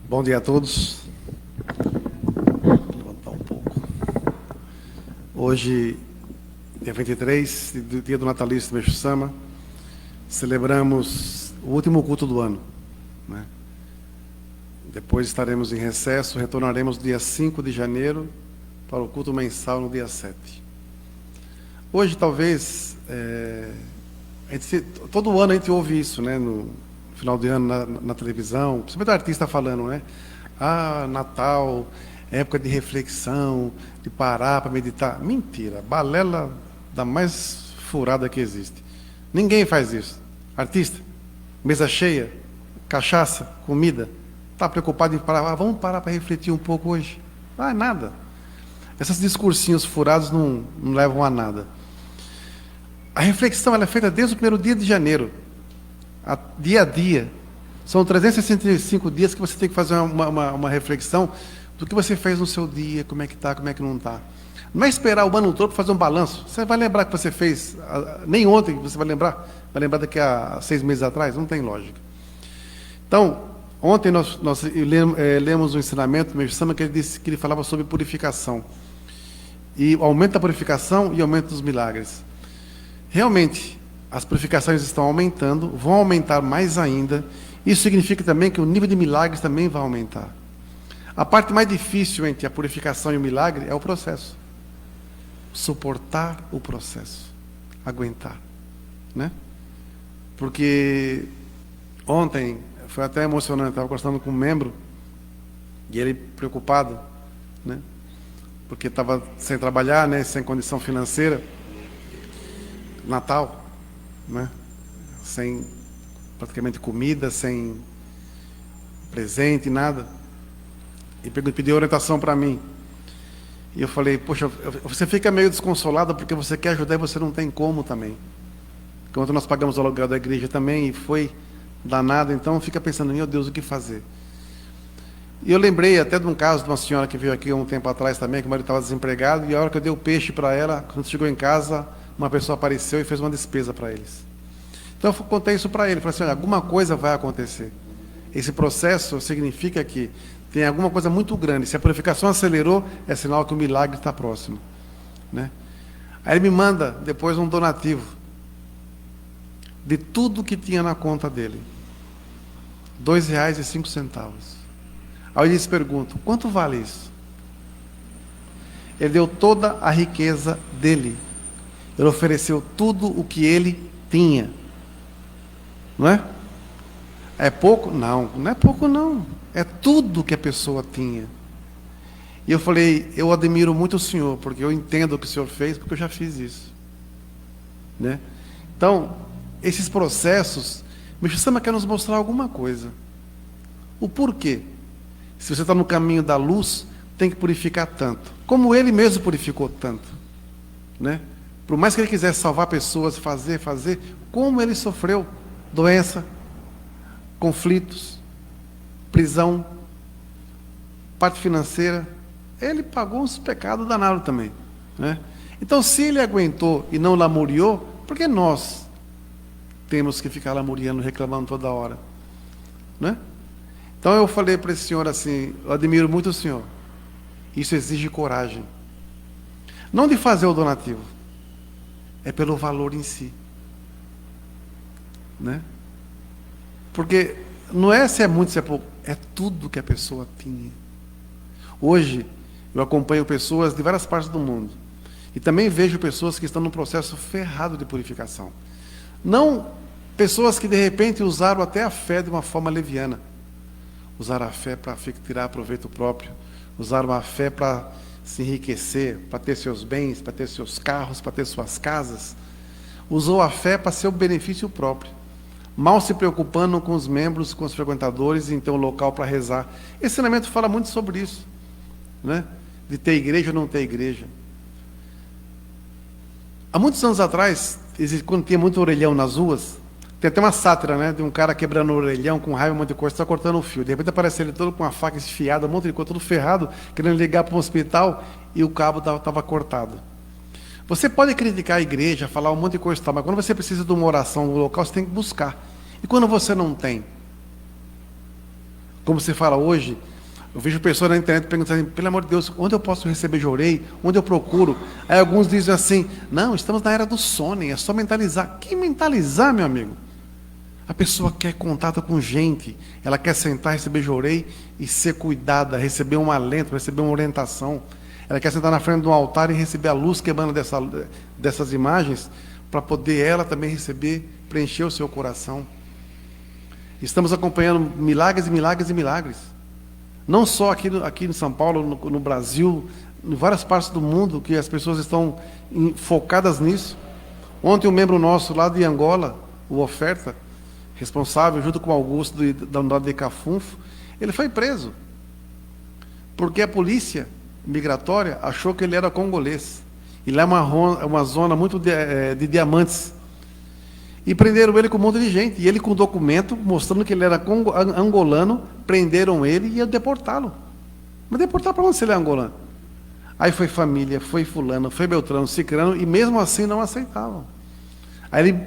Bom dia a todos. Vou levantar um pouco. Hoje, dia 23, dia do natalício do Meixo Sama, celebramos o último culto do ano, né? Depois estaremos em recesso, retornaremos dia 5 de janeiro para o culto mensal no dia 7. Hoje, talvez, todo ano a gente ouve isso, né? No final de ano na televisão, principalmente o artista falando, né? Ah, Natal, época de reflexão, de parar para meditar. Mentira, balela da mais furada que existe. Ninguém faz isso. Artista, mesa cheia, cachaça, comida, está preocupado em parar. Ah, vamos parar para refletir um pouco hoje. Ah, nada. Esses discursinhos furados não levam a nada. A reflexão ela é feita desde o primeiro dia de janeiro, dia a dia. São 365 dias que você tem que fazer uma reflexão do que você fez no seu dia, como é que está, como é que não está. Não é esperar o ano todo para fazer um balanço. Você vai lembrar que você fez, nem ontem você vai lembrar daqui a 6 meses atrás, não tem lógica. Então, ontem nós lemos um ensinamento do Meixo Sama que ele disse que ele falava sobre purificação. E o aumento da purificação e o aumento dos milagres. Realmente, as purificações estão aumentando, vão aumentar mais ainda. Isso significa também que o nível de milagres também vai aumentar. A parte mais difícil entre a purificação e o milagre é o processo. Suportar o processo. Aguentar, né? Porque ontem foi até emocionante, estava conversando com um membro e ele preocupado, né? Porque estava sem trabalhar, né? Sem condição financeira. Natal, né? Sem praticamente comida, sem presente, nada. E pediu orientação para mim. E eu falei, poxa, você fica meio desconsolado porque você quer ajudar e você não tem como também. Enquanto nós pagamos o aluguel da igreja também, e foi danado, então fica pensando, meu Deus, o que fazer? E eu lembrei até de um caso de uma senhora que veio aqui um tempo atrás também, que o marido estava desempregado, e a hora que eu dei o peixe para ela, quando chegou em casa, uma pessoa apareceu e fez uma despesa para eles. Então eu contei isso para ele, falei assim, olha, alguma coisa vai acontecer. Esse processo significa que tem alguma coisa muito grande. Se a purificação acelerou, é sinal que o milagre está próximo, né? Aí ele me manda depois um donativo de tudo que tinha na conta dele. R$2,05. Aí eu lhes pergunto, quanto vale isso? Ele deu toda a riqueza dele. Ele ofereceu tudo o que ele tinha. Não é? É pouco? Não, não é pouco não. É tudo que a pessoa tinha. E eu falei, eu admiro muito o senhor, porque eu entendo o que o senhor fez, porque eu já fiz isso, né? Então, esses processos, Meixo Sama quer nos mostrar alguma coisa. O porquê. Se você está no caminho da luz, tem que purificar tanto. Como ele mesmo purificou tanto, né? Por mais que ele quisesse salvar pessoas, fazer, como ele sofreu doença, conflitos, prisão, parte financeira, ele pagou uns pecados danados também, né? Então, se ele aguentou e não lamuriou, por que nós temos que ficar lamuriando, reclamando toda hora, né? Então eu falei para esse senhor assim, eu admiro muito o senhor, isso exige coragem, não de fazer o donativo, é pelo valor em si, né? Porque não é se é muito, se é pouco, é tudo que a pessoa tinha. Hoje, eu acompanho pessoas de várias partes do mundo, e também vejo pessoas que estão num processo ferrado de purificação. Não pessoas que de repente usaram até a fé de uma forma leviana. Usaram a fé para tirar proveito próprio, usaram a fé para se enriquecer, para ter seus bens, para ter seus carros, para ter suas casas. Usou a fé para seu benefício próprio, mal se preocupando com os membros, com os frequentadores, em ter um local para rezar. Esse ensinamento fala muito sobre isso, né? De ter igreja ou não ter igreja. Há muitos anos atrás, quando tinha muito orelhão nas ruas, tem até uma sátira, né, de um cara quebrando o orelhão com raiva, um monte de coisa, está cortando o fio. De repente aparece ele todo com uma faca esfiada, um monte de coisa, todo ferrado, querendo ligar para um hospital e o cabo estava cortado. Você pode criticar a igreja, falar um monte de coisa, mas quando você precisa de uma oração no local, você tem que buscar. E quando você não tem? Como você fala hoje, eu vejo pessoas na internet perguntando assim, pelo amor de Deus, onde eu posso receber jorei? Onde eu procuro? Aí alguns dizem assim, não, estamos na era do sonem, é só mentalizar. Que mentalizar, meu amigo? A pessoa quer contato com gente, ela quer sentar, receber jorei e ser cuidada, receber um alento, receber uma orientação. Ela quer sentar na frente de um altar e receber a luz que emana dessas imagens, para poder ela também receber, preencher o seu coração. Estamos acompanhando milagres e milagres e milagres. Não só aqui em São Paulo, no Brasil, em várias partes do mundo, que as pessoas estão focadas nisso. Ontem um membro nosso lá de Angola, o Oferta, responsável, junto com o Augusto da unidade de Cafunfo, ele foi preso. Porque a polícia migratória achou que ele era congolês. E lá é uma zona muito de diamantes. E prenderam ele com um monte de gente. E ele com documento mostrando que ele era angolano, prenderam ele e iam deportá-lo. Mas deportar para onde se ele é angolano? Aí foi família, foi fulano, foi Beltrano, Cicrano, e mesmo assim não aceitavam. Aí o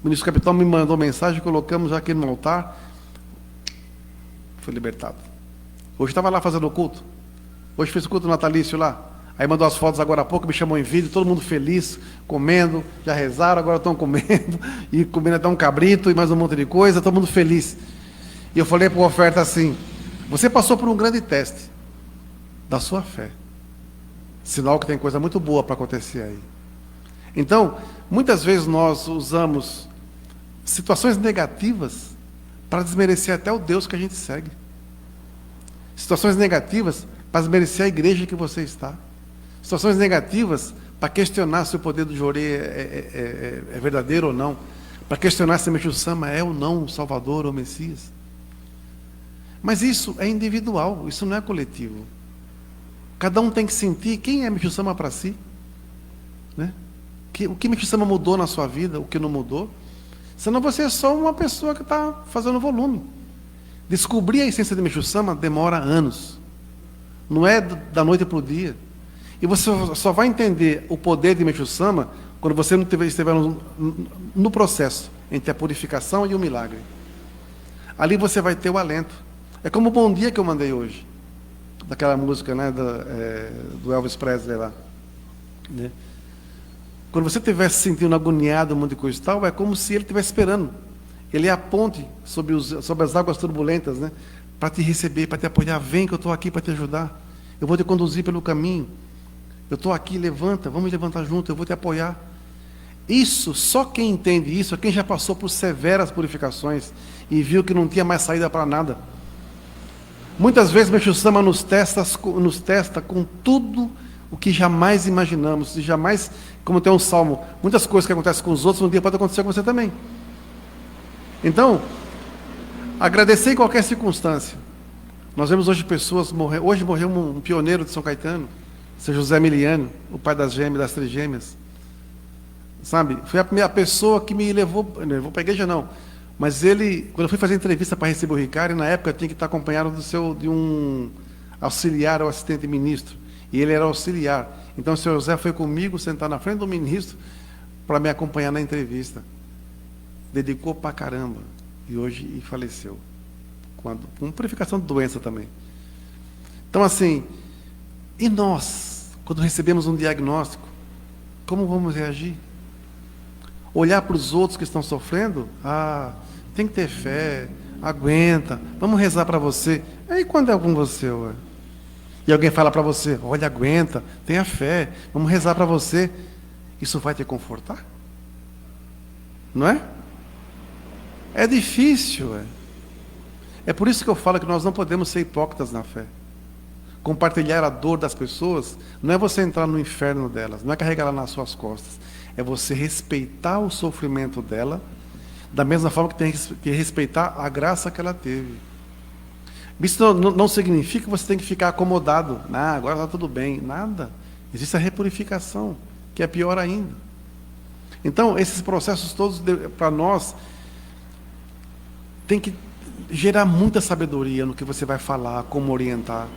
ministro capitão me mandou mensagem, colocamos já aqui no altar, foi libertado. Hoje estava lá fazendo o culto. Hoje fez o culto natalício lá. Aí mandou as fotos agora há pouco, me chamou em vídeo, todo mundo feliz, comendo, já rezaram, agora estão comendo, e comendo até um cabrito e mais um monte de coisa, todo mundo feliz. E eu falei para o Oferta assim, você passou por um grande teste da sua fé. Sinal que tem coisa muito boa para acontecer aí. Então, muitas vezes nós usamos situações negativas para desmerecer até o Deus que a gente segue. Situações negativas para desmerecer a igreja que você está. Situações negativas para questionar se o poder do jorei é verdadeiro ou não. Para questionar se Meixo Sama é ou não o Salvador ou o Messias. Mas isso é individual, isso não é coletivo. Cada um tem que sentir quem é Meixo Sama para si. Né? O que Meixo Sama mudou na sua vida, o que não mudou. Senão você é só uma pessoa que está fazendo volume. Descobrir a essência de Meixo Sama demora anos. Não é da noite para o dia. E você só vai entender o poder de Meixo Sama quando você não estiver no processo entre a purificação e o milagre. Ali você vai ter o alento. É como o Bom Dia que eu mandei hoje. Daquela música, né, do Elvis Presley lá. Né? Quando você estiver se sentindo agoniado, um monte de coisa e tal, é como se ele estivesse esperando. Ele é a ponte sobre as águas turbulentas, né, para te receber, para te apoiar. Vem que eu estou aqui para te ajudar. Eu vou te conduzir pelo caminho. Eu estou aqui, levanta, vamos levantar junto, eu vou te apoiar. Isso, só quem entende isso é quem já passou por severas purificações e viu que não tinha mais saída para nada. Muitas vezes Meixo Sama nos testa com tudo o que jamais imaginamos, e jamais, como tem um salmo, muitas coisas que acontecem com os outros, um dia pode acontecer com você também. Então, agradecer em qualquer circunstância. Nós vemos hoje pessoas morrer. Hoje morreu um pioneiro de São Caetano, São José Emiliano, o pai das trigêmeas. Sabe? Foi a primeira pessoa que me levou para a igreja, não. Mas ele, quando eu fui fazer entrevista para receber o Ricardo, na época eu tinha que estar acompanhado de um auxiliar ou assistente ministro. E ele era auxiliar. Então o senhor José foi comigo, sentar na frente do ministro, para me acompanhar na entrevista. Dedicou pra caramba. E hoje faleceu. Com purificação de doença também. Então assim, e nós, quando recebemos um diagnóstico, como vamos reagir? Olhar para os outros que estão sofrendo? Tem que ter fé, aguenta, vamos rezar para você. E quando é com você, ué? E alguém fala para você, olha, aguenta, tenha fé, vamos rezar para você. Isso vai te confortar? Não é? É difícil, ué. É por isso que eu falo que nós não podemos ser hipócritas na fé. Compartilhar a dor das pessoas não é você entrar no inferno delas, não é carregar ela nas suas costas. É você respeitar o sofrimento dela, da mesma forma que tem que respeitar a graça que ela teve. Isso não significa que você tem que ficar acomodado. Agora está tudo bem. Nada. Existe a repurificação, que é pior ainda. Então, esses processos todos, para nós, tem que gerar muita sabedoria no que você vai falar, como orientar.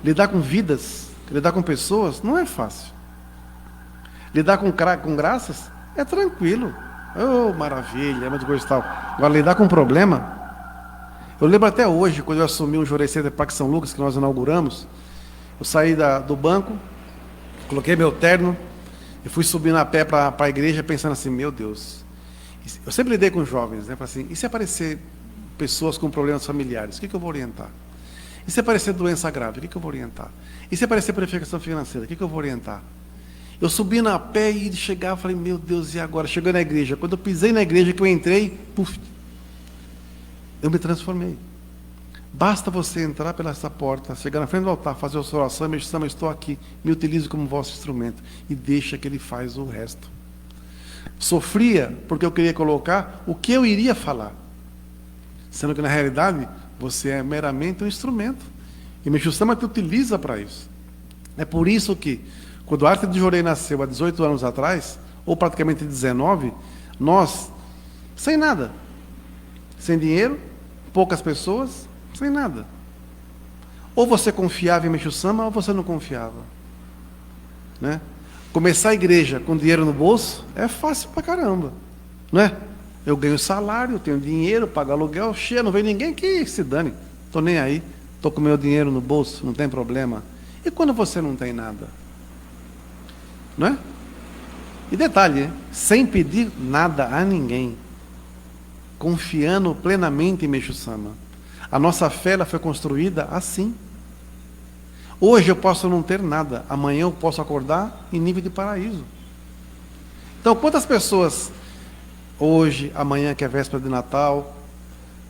Lidar com vidas, lidar com pessoas, não é fácil. Lidar com graças é tranquilo. Oh, maravilha, é muito coisa e tal. Agora, lidar com problema Eu lembro até hoje, quando eu assumi um Jurecê de Parque São Lucas, que nós inauguramos, eu saí do banco, coloquei meu terno e fui subindo a pé para a igreja pensando assim, meu Deus, eu sempre lidei com jovens, né? Falei assim, e se aparecer pessoas com problemas familiares, o que eu vou orientar? E se aparecer doença grave, o que eu vou orientar? E se aparecer purificação financeira, o que eu vou orientar? Eu subi na pé e chegava, falei, meu Deus, e agora? Chegando na igreja, quando eu pisei na igreja, que eu entrei, puf, eu me transformei. Basta você entrar pela essa porta, chegar na frente do altar, fazer a sua oração, meu Senhor, estou aqui, me utilize como vosso instrumento, e deixa que Ele faz o resto. Sofria porque eu queria colocar o que eu iria falar, sendo que na realidade você é meramente um instrumento, e Meixo Sama te utiliza para isso. É por isso que, quando a Arte de Jorei nasceu há 18 anos atrás, ou praticamente 19, nós, sem nada, sem dinheiro, poucas pessoas, sem nada. Ou você confiava em Meixo Sama, ou você não confiava. Né? Começar a igreja com dinheiro no bolso é fácil pra caramba. Não é? Eu ganho salário, eu tenho dinheiro, pago aluguel, cheio, não vem ninguém que se dane. Estou nem aí, estou com meu dinheiro no bolso, não tem problema. E quando você não tem nada? Não é? E detalhe, sem pedir nada a ninguém, confiando plenamente em Meixo Sama. A nossa fé ela foi construída assim. Hoje eu posso não ter nada, amanhã eu posso acordar em nível de paraíso. Então, quantas pessoas hoje, amanhã, que é véspera de Natal,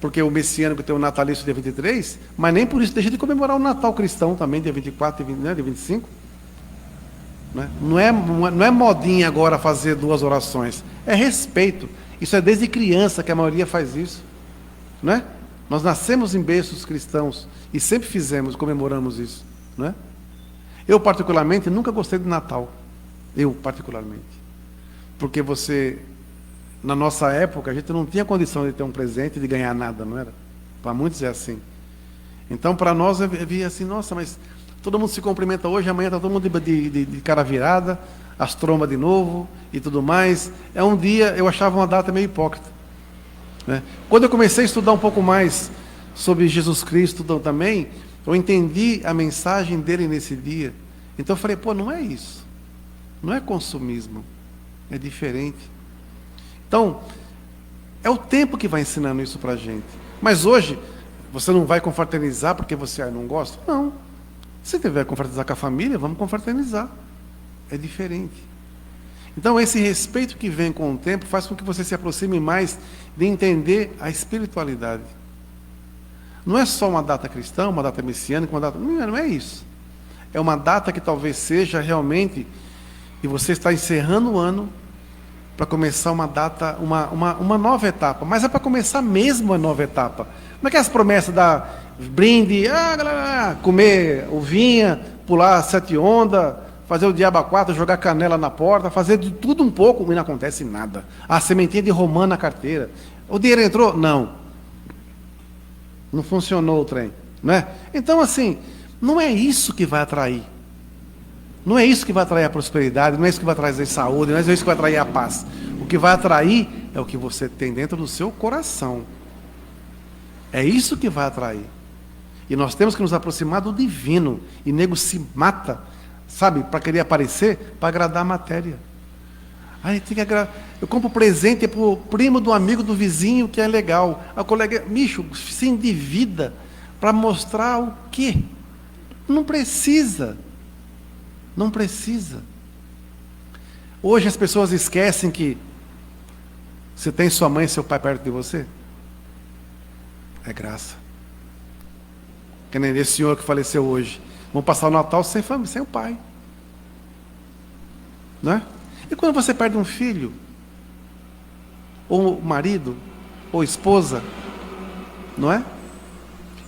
porque o messiânico tem o natalício dia 23, mas nem por isso deixa de comemorar o Natal cristão também, dia 24 e 20, né, dia 25. Né? Não é modinha agora fazer 2 orações, é respeito. Isso é desde criança que a maioria faz isso. Não é? Nós nascemos em berços cristãos e sempre fizemos, comemoramos isso. Não é? Eu, particularmente, nunca gostei de Natal. Eu, particularmente. Porque na nossa época, a gente não tinha condição de ter um presente e de ganhar nada, não era? Para muitos é assim. Então, para nós, eu via assim, nossa, mas todo mundo se cumprimenta hoje, amanhã está todo mundo de cara virada, as trombas de novo e tudo mais. É um dia, eu achava uma data meio hipócrita. Né? Quando eu comecei a estudar um pouco mais sobre Jesus Cristo também, eu entendi a mensagem dele nesse dia. Então eu falei, não é isso. Não é consumismo. É diferente. Então, é o tempo que vai ensinando isso para a gente. Mas hoje, você não vai confraternizar porque você não gosta? Não. Se tiver que confraternizar com a família, vamos confraternizar. É diferente. Então, esse respeito que vem com o tempo faz com que você se aproxime mais de entender a espiritualidade. Não é só uma data cristã, uma data messiânica, uma data... Não é isso. É uma data que talvez seja realmente, e você está encerrando o ano para começar uma data, uma nova etapa. Mas é para começar mesmo a nova etapa. Não é que as promessas da brinde, galera, comer uvinha, pular 7 ondas, fazer o diabo a 4, jogar canela na porta, fazer de tudo um pouco, e não acontece nada. A sementinha de romã na carteira. O dinheiro entrou? Não. Não funcionou o trem. Não é? Então, assim, não é isso que vai atrair. Não é isso que vai atrair a prosperidade, não é isso que vai trazer saúde, não é isso que vai atrair a paz. O que vai atrair é o que você tem dentro do seu coração. É isso que vai atrair. E nós temos que nos aproximar do divino. E nego se mata, sabe, para querer aparecer, para agradar a matéria. Aí tem que eu compro presente para o primo do amigo do vizinho, que é legal. A colega, bicho, se endivida para mostrar o quê? Não precisa. Não precisa. Hoje as pessoas esquecem que você tem sua mãe e seu pai perto de você. É graça. Que nem esse senhor que faleceu hoje. Vamos passar o Natal sem família, sem o pai. Não é? E quando você perde um filho, ou marido, ou esposa, não é?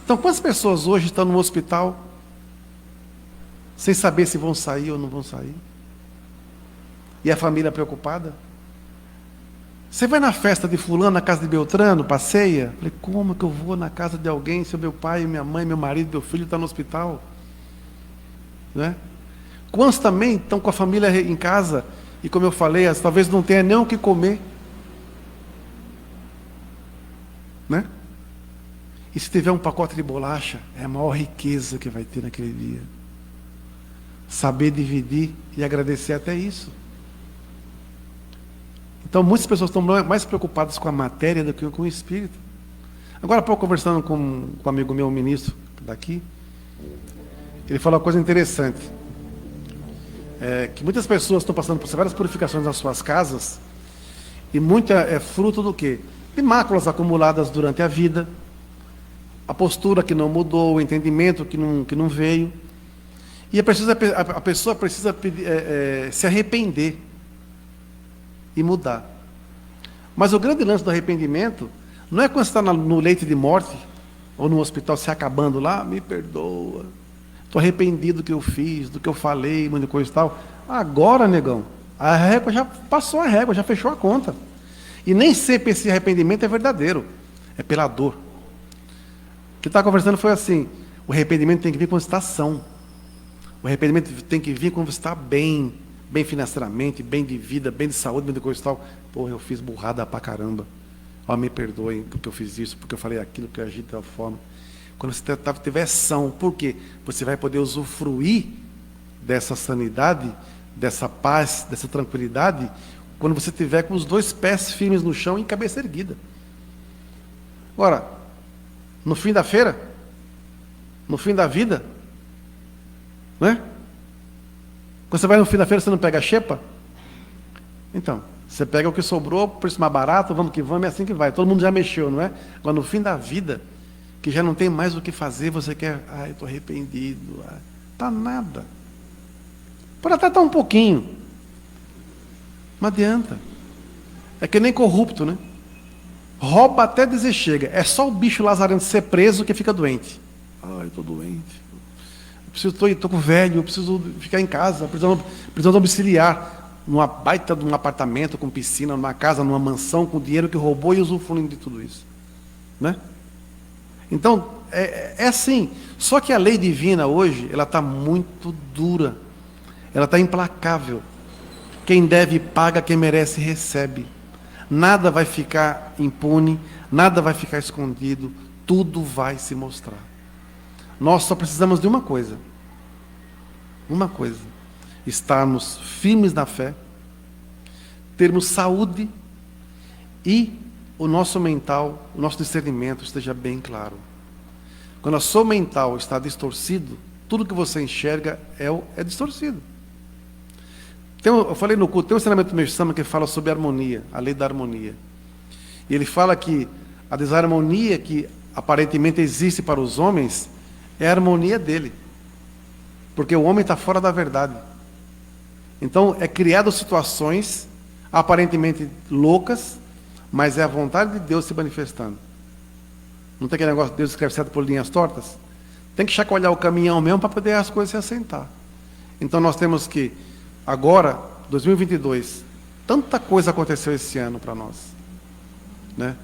Então, quantas pessoas hoje estão no hospital sem saber se vão sair ou não vão sair? E a família preocupada? Você vai na festa de fulano, na casa de Beltrano, passeia? Falei, como que eu vou na casa de alguém se o meu pai, minha mãe, meu marido, meu filho estão no hospital? Não é? Quantos também estão com a família em casa e, como eu falei, talvez não tenha nem o que comer? Né? E se tiver um pacote de bolacha, é a maior riqueza que vai ter naquele dia. Saber dividir e agradecer até isso. Então, muitas pessoas estão mais preocupadas com a matéria do que com o espírito. Agora há pouco, conversando com um amigo meu, um ministro daqui, ele falou uma coisa interessante. Que muitas pessoas estão passando por várias purificações nas suas casas, e muita é fruto do quê? De máculas acumuladas durante a vida, a postura que não mudou, o entendimento que não veio. E a pessoa precisa se arrepender e mudar. Mas o grande lance do arrependimento não é quando você está no leito de morte, ou no hospital se acabando lá, me perdoa, estou arrependido do que eu fiz, do que eu falei, muita coisa e tal. Agora, negão, a régua já passou a régua, já fechou a conta. E nem sempre esse arrependimento é verdadeiro, é pela dor. O que estava conversando foi assim, o arrependimento tem que vir quando você está são. O arrependimento tem que vir quando você está bem financeiramente, bem de vida, bem de saúde, bem de coisa e tal. Porra, eu fiz burrada pra caramba. Ó, me perdoem porque eu fiz isso, porque eu falei aquilo, porque eu agi de tal forma. Quando você tiver são, por quê? Você vai poder usufruir dessa sanidade, dessa paz, dessa tranquilidade, quando você tiver com os 2 pés firmes no chão e cabeça erguida. Agora, no fim da feira, no fim da vida, né? Quando você vai no fim da feira, você não pega a xepa? Então, você pega o que sobrou, preço mais barato, vamos que vamos, é assim que vai. Todo mundo já mexeu, não é? Agora, no fim da vida, que já não tem mais o que fazer, você quer, eu estou arrependido. Tá nada. Pode até estar um pouquinho. Não adianta. É que nem corrupto, né? Rouba até dizer chega. É só o bicho lazarento ser preso que fica doente. Estou doente. Estou com velho, eu preciso ficar em casa, precisando domiciliar. Numa baita de um apartamento com piscina, numa casa, numa mansão, com dinheiro que roubou e usufruindo de tudo isso. Né? Então, é assim. Só que a lei divina hoje, ela está muito dura. Ela está implacável. Quem deve paga, quem merece recebe. Nada vai ficar impune, nada vai ficar escondido, tudo vai se mostrar. Nós só precisamos de uma coisa. Uma coisa. Estarmos firmes na fé, termos saúde e o nosso mental, o nosso discernimento esteja bem claro. Quando a sua mental está distorcido, tudo que você enxerga é distorcido. Eu falei no culto, tem um ensinamento do Meixo Sama que fala sobre harmonia, a lei da harmonia. E ele fala que a desarmonia que aparentemente existe para os homens é a harmonia dele. Porque o homem está fora da verdade. Então, é criado situações aparentemente loucas, mas é a vontade de Deus se manifestando. Não tem aquele negócio de Deus escreve certo por linhas tortas? Tem que chacoalhar o caminhão mesmo para poder as coisas se assentar. Então, nós temos que, agora, 2022, tanta coisa aconteceu esse ano para nós. Né?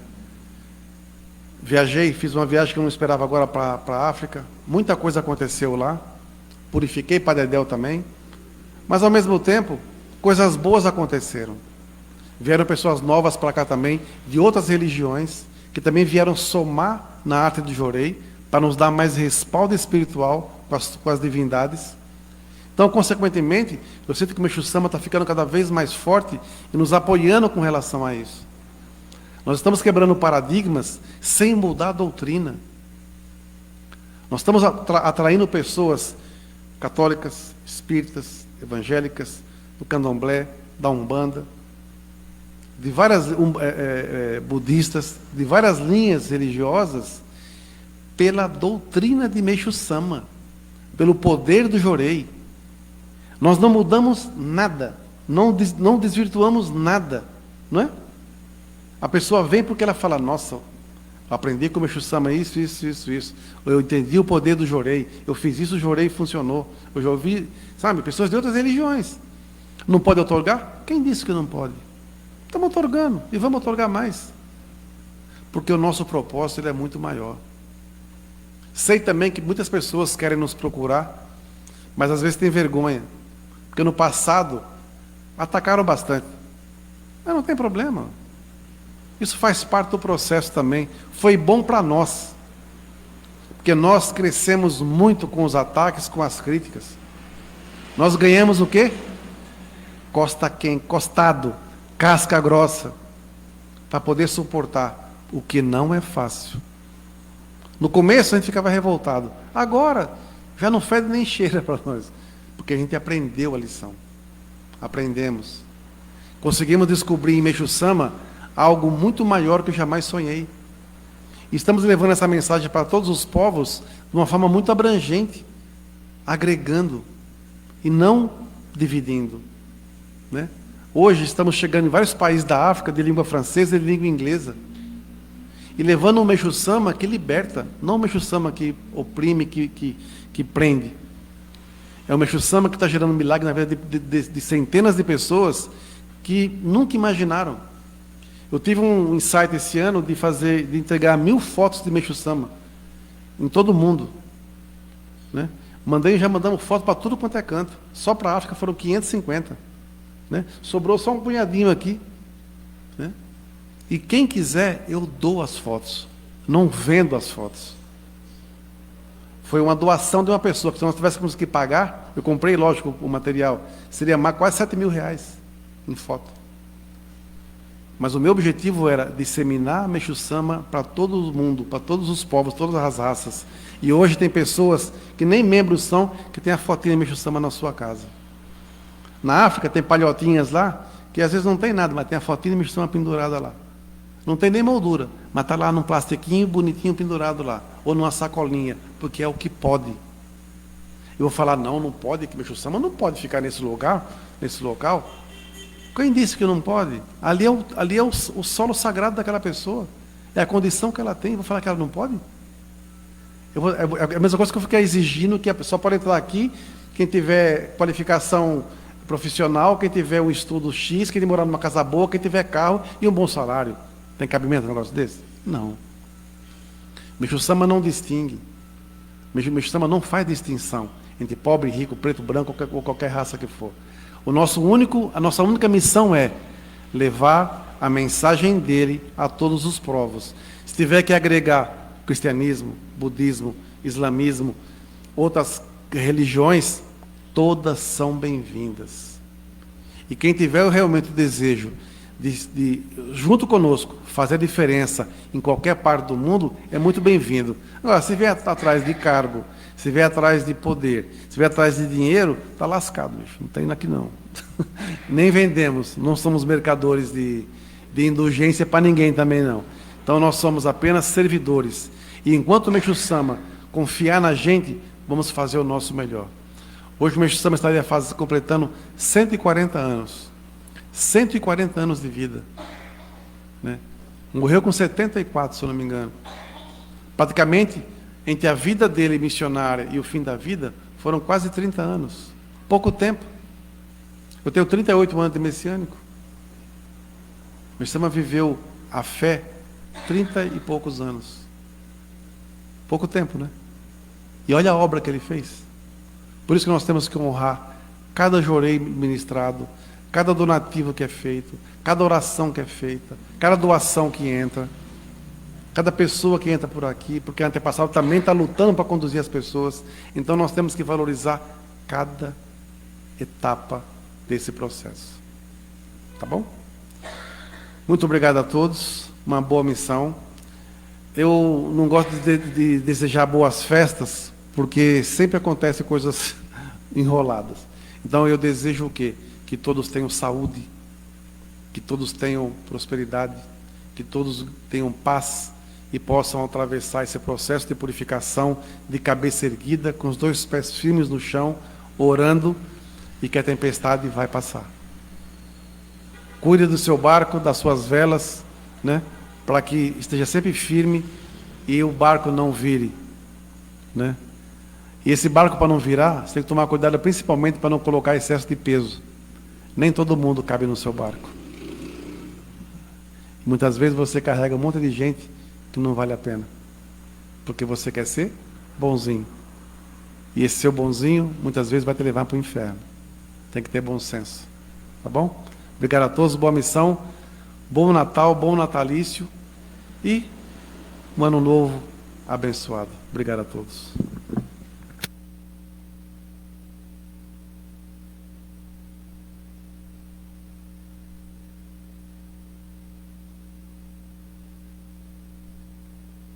Fiz uma viagem que eu não esperava agora para a África. Muita coisa aconteceu lá. Purifiquei para Dedéu também. Mas, ao mesmo tempo, coisas boas aconteceram. Vieram pessoas novas para cá também, de outras religiões, que também vieram somar na arte do Jorei, para nos dar mais respaldo espiritual com as divindades. Então, consequentemente, eu sinto que o Meixo Sama está ficando cada vez mais forte e nos apoiando com relação a isso. Nós estamos quebrando paradigmas sem mudar a doutrina. Nós estamos atraindo pessoas católicas, espíritas, evangélicas, do candomblé, da umbanda, de várias budistas, de várias linhas religiosas, pela doutrina de Meixo Sama, pelo poder do Jorei. Nós não mudamos nada, não desvirtuamos nada, não é? A pessoa vem porque ela fala, nossa, aprendi com o Meixo Sama isso. Eu entendi o poder do Jorei, eu fiz isso, o Jorei funcionou. Eu já ouvi, sabe, pessoas de outras religiões. Não pode otorgar? Quem disse que não pode? Estamos otorgando e vamos otorgar mais. Porque o nosso propósito ele é muito maior. Sei também que muitas pessoas querem nos procurar, mas às vezes têm vergonha. Porque no passado atacaram bastante. Mas não tem problema. Isso faz parte do processo também. Foi bom para nós. Porque nós crescemos muito com os ataques, com as críticas. Nós ganhamos o quê? Costa quente, costado, casca grossa, para poder suportar, o que não é fácil. No começo a gente ficava revoltado. Agora, já não fede nem cheira para nós. Porque a gente aprendeu a lição. Aprendemos. Conseguimos descobrir em Meixo Sama algo muito maior que eu jamais sonhei. E estamos levando essa mensagem para todos os povos de uma forma muito abrangente, agregando e não dividindo, né? Hoje estamos chegando em vários países da África de língua francesa e de língua inglesa. E levando um Meixo Sama que liberta, não um Meixo Sama que oprime, que prende. É um Meixo Sama que está gerando um milagre na vida de centenas de pessoas que nunca imaginaram. Eu tive um insight esse ano de entregar 1000 fotos de Meixo Sama em todo o mundo, né? Já mandamos foto para tudo quanto é canto. Só para a África foram 550, né? Sobrou só um punhadinho aqui, né? E quem quiser, eu dou as fotos, não vendo as fotos. Foi uma doação de uma pessoa, porque se nós tivéssemos que pagar, eu comprei, lógico, o material, seria quase 7.000 reais em foto. Mas o meu objetivo era disseminar Meixo Sama para todo o mundo, para todos os povos, todas as raças. E hoje tem pessoas que nem membros são, que tem a fotinha de Meixo Sama na sua casa. Na África tem palhotinhas lá, que às vezes não tem nada, mas tem a fotinha de Meixo Sama pendurada lá. Não tem nem moldura, mas está lá num plastiquinho bonitinho pendurado lá, ou numa sacolinha, porque é o que pode. Eu vou falar, não pode, que Meixo Sama não pode ficar nesse local. Quem disse que não pode? Ali é o solo sagrado daquela pessoa. É a condição que ela tem. Eu vou falar que ela não pode? É a mesma coisa que eu fiquei exigindo que a pessoa pode entrar aqui, quem tiver qualificação profissional, quem tiver um estudo X, quem morar numa casa boa, quem tiver carro e um bom salário. Tem cabimento um negócio desse? Não. Meixo Sama não distingue. Meixo Sama não faz distinção entre pobre, rico, preto, branco ou qualquer raça que for. A nossa única missão é levar a mensagem dele a todos os povos. Se tiver que agregar cristianismo, budismo, islamismo, outras religiões, todas são bem-vindas. E quem tiver realmente o desejo de, junto conosco, fazer a diferença em qualquer parte do mundo, é muito bem-vindo. Agora, se vier atrás de cargo, se vier atrás de poder, se vier atrás de dinheiro, está lascado, bicho. Não tem aqui não. Nem vendemos, não somos mercadores de indulgência para ninguém também não. Então nós somos apenas servidores. E enquanto o Meixo Sama confiar na gente, vamos fazer o nosso melhor. Hoje o Meixo Sama estaria completando 140 anos. 140 anos de vida, né? Morreu com 74, se eu não me engano. Praticamente, entre a vida dele missionária e o fim da vida, foram quase 30 anos. Pouco tempo. Eu tenho 38 anos de messiânico. O Meixo Sama viveu a fé 30 e poucos anos. Pouco tempo, né? E olha a obra que ele fez. Por isso que nós temos que honrar cada jorei ministrado, cada donativo que é feito, cada oração que é feita, cada doação que entra, cada pessoa que entra por aqui, porque o antepassado também está lutando para conduzir as pessoas. Então nós temos que valorizar cada etapa desse processo. Tá bom? Muito obrigado a todos, uma boa missão. Eu não gosto de desejar boas festas, porque sempre acontecem coisas enroladas. Então eu desejo o quê? Que todos tenham saúde, que todos tenham prosperidade, que todos tenham paz e possam atravessar esse processo de purificação de cabeça erguida, com os 2 pés firmes no chão, orando, e que a tempestade vai passar. Cuide do seu barco, das suas velas, né, para que esteja sempre firme e o barco não vire, né? E esse barco, para não virar, você tem que tomar cuidado principalmente para não colocar excesso de peso. Nem todo mundo cabe no seu barco. Muitas vezes você carrega um monte de gente que não vale a pena, porque você quer ser bonzinho. E esse seu bonzinho, muitas vezes, vai te levar para o inferno. Tem que ter bom senso. Tá bom? Obrigado a todos, boa missão, bom Natal, bom natalício e um ano novo abençoado. Obrigado a todos.